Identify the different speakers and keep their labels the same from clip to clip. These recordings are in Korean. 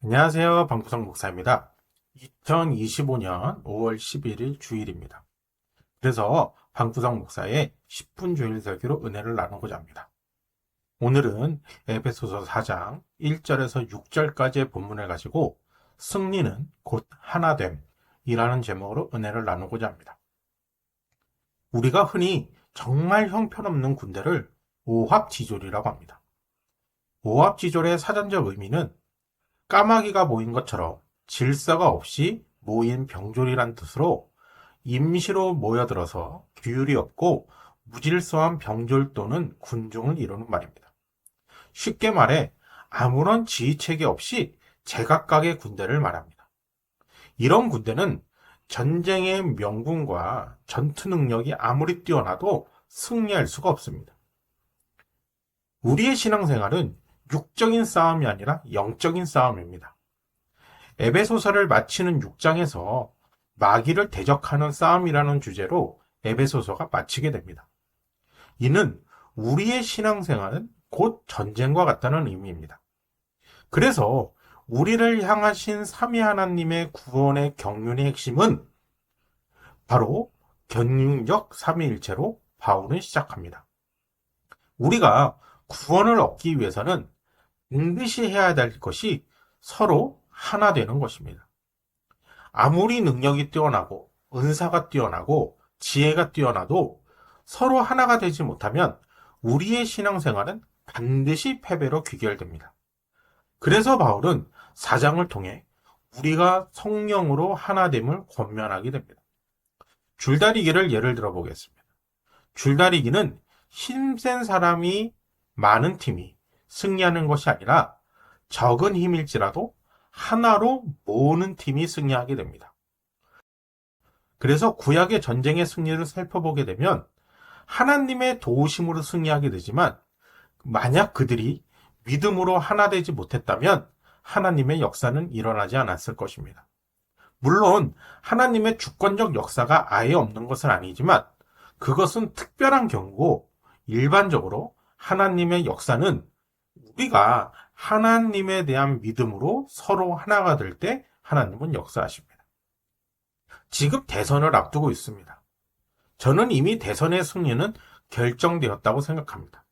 Speaker 1: 안녕하세요. 방구석 목사입니다. 2025년 5월 11일 주일입니다. 그래서 방구석 목사의 10분 주일 설교로 은혜를 나누고자 합니다. 오늘은 에베소서 4장 1절에서 6절까지의 본문을 가지고 승리는 곧 하나됨이라는 제목으로 은혜를 나누고자 합니다. 우리가 흔히 정말 형편없는 군대를 오합지졸이라고 합니다. 오합지졸의 사전적 의미는 까마귀가 모인 것처럼 질서가 없이 모인 병졸이란 뜻으로 임시로 모여들어서 규율이 없고 무질서한 병졸 또는 군중을 이루는 말입니다. 쉽게 말해 아무런 지휘체계 없이 제각각의 군대를 말합니다. 이런 군대는 전쟁의 명분과 전투 능력이 아무리 뛰어나도 승리할 수가 없습니다. 우리의 신앙생활은 육적인 싸움이 아니라 영적인 싸움입니다. 에베소서를 마치는 6장에서 마귀를 대적하는 싸움이라는 주제로 에베소서가 마치게 됩니다. 이는 우리의 신앙생활은 곧 전쟁과 같다는 의미입니다. 그래서 우리를 향하신 삼위 하나님의 구원의 경륜의 핵심은 바로 견륜적 삼위일체로 바울은 시작합니다. 우리가 구원을 얻기 위해서는 반드시 해야 될 것이 서로 하나 되는 것입니다. 아무리 능력이 뛰어나고 은사가 뛰어나고 지혜가 뛰어나도 서로 하나가 되지 못하면 우리의 신앙생활은 반드시 패배로 귀결됩니다. 그래서 바울은 4장을 통해 우리가 성령으로 하나됨을 권면하게 됩니다. 줄다리기를 예를 들어 보겠습니다. 줄다리기는 힘센 사람이 많은 팀이 승리하는 것이 아니라 적은 힘일지라도 하나로 모으는 팀이 승리하게 됩니다. 그래서 구약의 전쟁의 승리를 살펴보게 되면 하나님의 도우심으로 승리하게 되지만 만약 그들이 믿음으로 하나 되지 못했다면 하나님의 역사는 일어나지 않았을 것입니다. 물론 하나님의 주권적 역사가 아예 없는 것은 아니지만 그것은 특별한 경우고 일반적으로 하나님의 역사는 우리가 하나님에 대한 믿음으로 서로 하나가 될 때 하나님은 역사하십니다. 지금 대선을 앞두고 있습니다. 저는 이미 대선의 승리는 결정되었다고 생각합니다.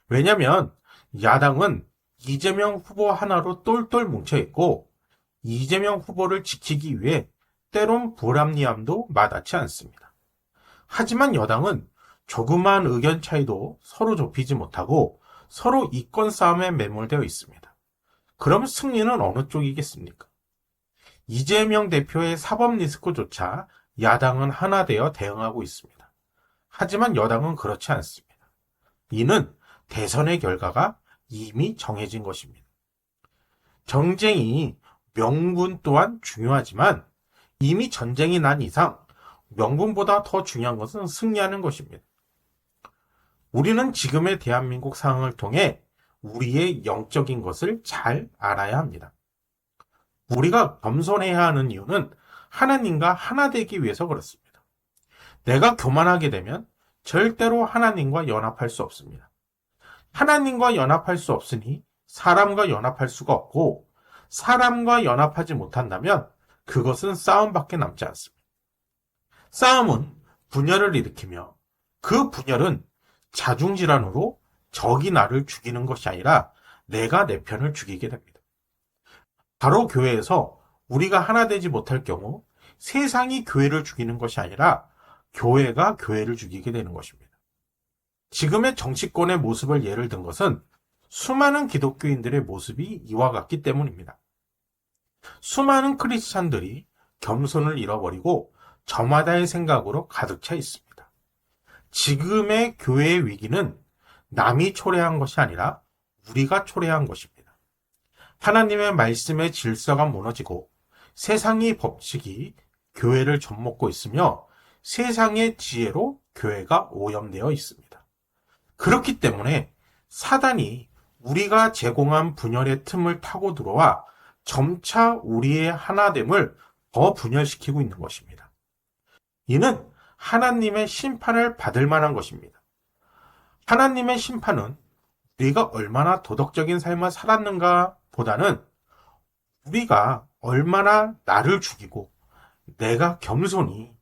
Speaker 1: 왜냐하면 야당은 이재명 후보 하나로 똘똘 뭉쳐있고 이재명 후보를 지키기 위해 때론 불합리함도 마다치 않습니다. 하지만 여당은 조그마한 의견 차이도 서로 좁히지 못하고 서로 이권 싸움에 매몰되어 있습니다. 그럼 승리는 어느 쪽이겠습니까? 이재명 대표의 사법 리스크조차 야당은 하나 되어 대응하고 있습니다. 하지만 여당은 그렇지 않습니다. 이는 대선의 결과가 이미 정해진 것입니다. 정쟁이 명분 또한 중요하지만 이미 전쟁이 난 이상 명분보다 더 중요한 것은 승리하는 것입니다. 우리는 지금의 대한민국 상황을 통해 우리의 영적인 것을 잘 알아야 합니다. 우리가 겸손해야 하는 이유는 하나님과 하나 되기 위해서 그렇습니다. 내가 교만하게 되면 절대로 하나님과 연합할 수 없습니다. 하나님과 연합할 수 없으니 사람과 연합할 수가 없고 사람과 연합하지 못한다면 그것은 싸움밖에 남지 않습니다. 싸움은 분열을 일으키며 그 분열은 자중질환으로 적이 나를 죽이는 것이 아니라 내가 내 편을 죽이게 됩니다. 바로 교회에서 우리가 하나 되지 못할 경우 세상이 교회를 죽이는 것이 아니라 교회가 교회를 죽이게 되는 것입니다. 지금의 정치권의 모습을 예를 든 것은 수많은 기독교인들의 모습이 이와 같기 때문입니다. 수많은 크리스찬들이 겸손을 잃어버리고 저마다의 생각으로 가득 차 있습니다. 지금의 교회의 위기는 남이 초래한 것이 아니라 우리가 초래한 것입니다. 하나님의 말씀의 질서가 무너지고 세상의 법칙이 교회를 접먹고 있으며 세상의 지혜로 교회가 오염되어 있습니다. 그렇기 때문에 사단이 우리가 제공한 분열의 틈을 타고 들어와 점차 우리의 하나됨을 더 분열시키고 있는 것입니다. 이는 하나님의 심판을 받을 만한 것입니다. 하나님의 심판은 우리가 얼마나 도덕적인 삶을 살았는가 보다는 우리가 얼마나 나를 죽이고 내가 겸손히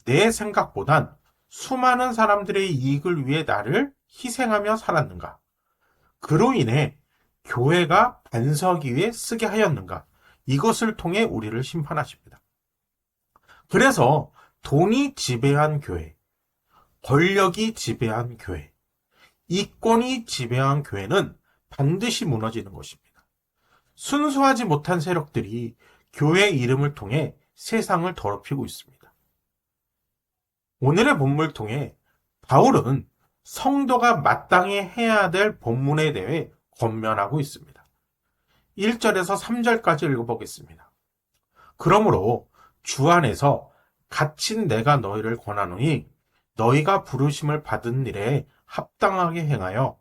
Speaker 1: 내 생각보단 수많은 사람들의 이익을 위해 나를 희생하며 살았는가? 그로 인해 교회가 반석 위에 쓰게 하였는가? 이것을 통해 우리를 심판하십니다. 그래서 돈이 지배한 교회, 권력이 지배한 교회, 이권이 지배한 교회는 반드시 무너지는 것입니다. 순수하지 못한 세력들이 교회 이름을 통해 세상을 더럽히고 있습니다. 오늘의 본문을 통해 바울은 성도가 마땅히 해야 될 본문에 대해 권면하고 있습니다. 1절에서 3절까지 읽어보겠습니다. 그러므로 주 안에서 갇힌 내가 너희를 권하노니 너희가 부르심을 받은 일에 합당하게 행하여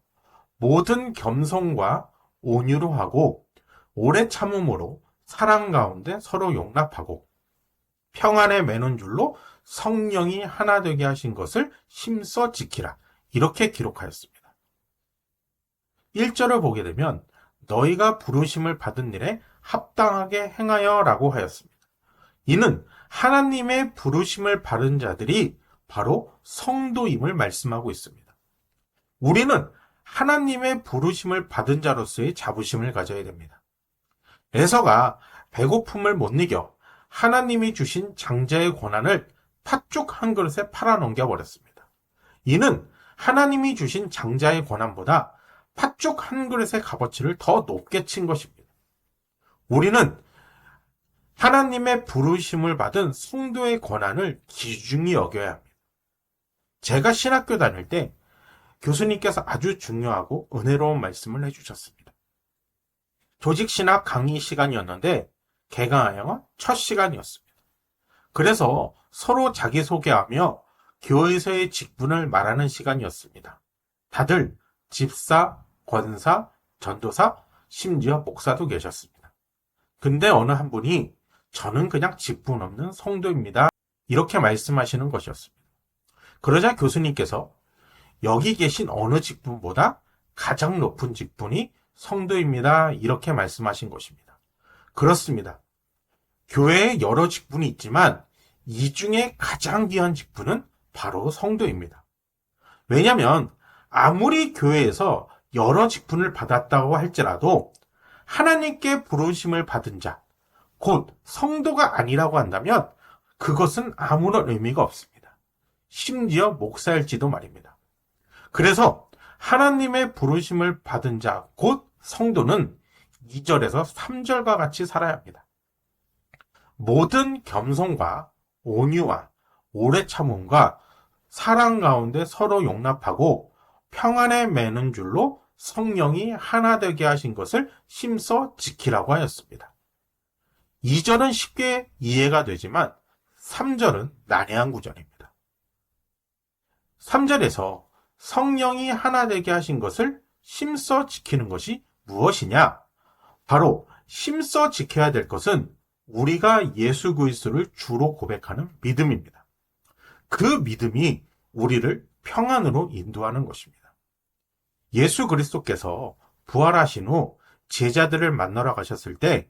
Speaker 1: 모든 겸손과 온유로 하고 오래 참음으로 사랑 가운데 서로 용납하고 평안에 매는 줄로 성령이 하나 되게 하신 것을 힘써 지키라. 이렇게 기록하였습니다. 1절을 보게 되면 너희가 부르심을 받은 일에 합당하게 행하여 라고 하였습니다. 이는 하나님의 부르심을 받은 자들이 바로 성도임을 말씀하고 있습니다. 우리는 하나님의 부르심을 받은 자로서의 자부심을 가져야 됩니다. 에서가 배고픔을 못 이겨 하나님이 주신 장자의 고난을 팥죽 한 그릇에 팔아넘겨 버렸습니다. 이는 하나님이 주신 장자의 고난보다 팥죽 한 그릇의 값어치를 더 높게 친 것입니다. 우리는 하나님의 부르심을 받은 성도의 고난을 귀중히 여겨야 합니다. 제가 신학교 다닐 때 교수님께서 아주 중요하고 은혜로운 말씀을 해주셨습니다. 조직신학 강의 시간이었는데 개강하여 첫 시간이었습니다. 그래서 서로 자기소개하며 교회에서의 직분을 말하는 시간이었습니다. 다들 집사, 권사, 전도사, 심지어 목사도 계셨습니다. 근데 어느 한 분이 저는 그냥 직분 없는 성도입니다. 이렇게 말씀하시는 것이었습니다. 그러자 교수님께서 여기 계신 어느 직분보다 가장 높은 직분이 성도입니다. 이렇게 말씀하신 것입니다. 그렇습니다. 교회에 여러 직분이 있지만 이 중에 가장 귀한 직분은 바로 성도입니다. 왜냐하면 아무리 교회에서 여러 직분을 받았다고 할지라도 하나님께 부르심을 받은 자, 곧 성도가 아니라고 한다면 그것은 아무런 의미가 없습니다. 심지어 목사일지도 말입니다. 그래서 하나님의 부르심을 받은 자, 곧 성도는 2절에서 3절과 같이 살아야 합니다. 모든 겸손과 온유와 오래 참음과 사랑 가운데 서로 용납하고 평안에 매는 줄로 성령이 하나 되게 하신 것을 힘써 지키라고 하였습니다. 2절은 쉽게 이해가 되지만 3절은 난해한 구절입니다. 3절에서 성령이 하나 되게 하신 것을 힘써 지키는 것이 무엇이냐? 바로 힘써 지켜야 될 것은 우리가 예수 그리스도를 주로 고백하는 믿음입니다. 그 믿음이 우리를 평안으로 인도하는 것입니다. 예수 그리스도께서 부활하신 후 제자들을 만나러 가셨을 때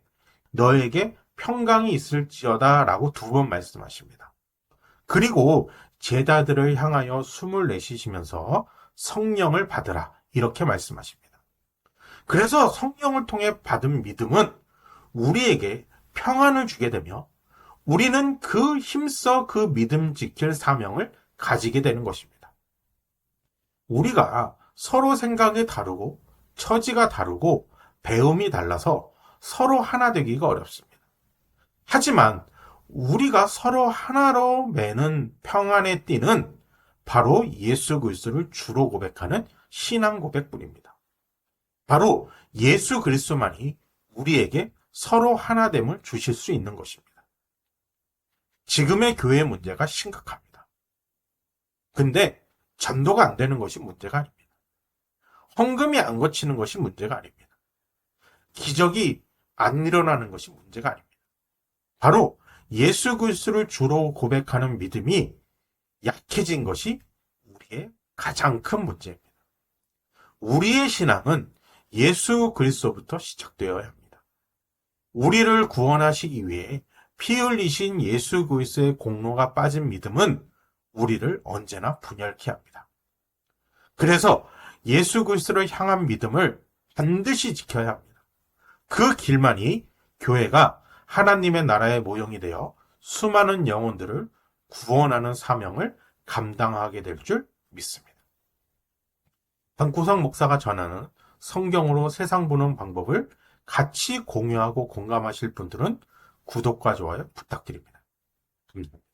Speaker 1: 너에게 평강이 있을지어다 라고 2번 말씀하십니다. 그리고 제자들을 향하여 숨을 내쉬시면서 성령을 받으라 이렇게 말씀하십니다. 그래서 성령을 통해 받은 믿음은 우리에게 평안을 주게 되며 우리는 그 힘써 그 믿음 지킬 사명을 가지게 되는 것입니다. 우리가 서로 생각이 다르고 처지가 다르고 배움이 달라서 서로 하나 되기가 어렵습니다. 하지만 우리가 서로 하나로 매는 평안의 띠는 바로 예수 그리스도를 주로 고백하는 신앙 고백뿐입니다. 바로 예수 그리스도만이 우리에게 서로 하나됨을 주실 수 있는 것입니다. 지금의 교회의 문제가 심각합니다. 근데 전도가 안 되는 것이 문제가 아닙니다. 헌금이 안 거치는 것이 문제가 아닙니다. 기적이 안 일어나는 것이 문제가 아닙니다. 바로 예수 그리스도를 주로 고백하는 믿음이 약해진 것이 우리의 가장 큰 문제입니다. 우리의 신앙은 예수 그리스도부터 시작되어야 합니다. 우리를 구원하시기 위해 피 흘리신 예수 그리스도의 공로가 빠진 믿음은 우리를 언제나 분열케 합니다. 그래서 예수 그리스도를 향한 믿음을 반드시 지켜야 합니다. 그 길만이 교회가 하나님의 나라의 모형이 되어 수많은 영혼들을 구원하는 사명을 감당하게 될 줄 믿습니다. 방구석 목사가 전하는 성경으로 세상 보는 방법을 같이 공유하고 공감하실 분들은 구독과 좋아요 부탁드립니다. 감사합니다.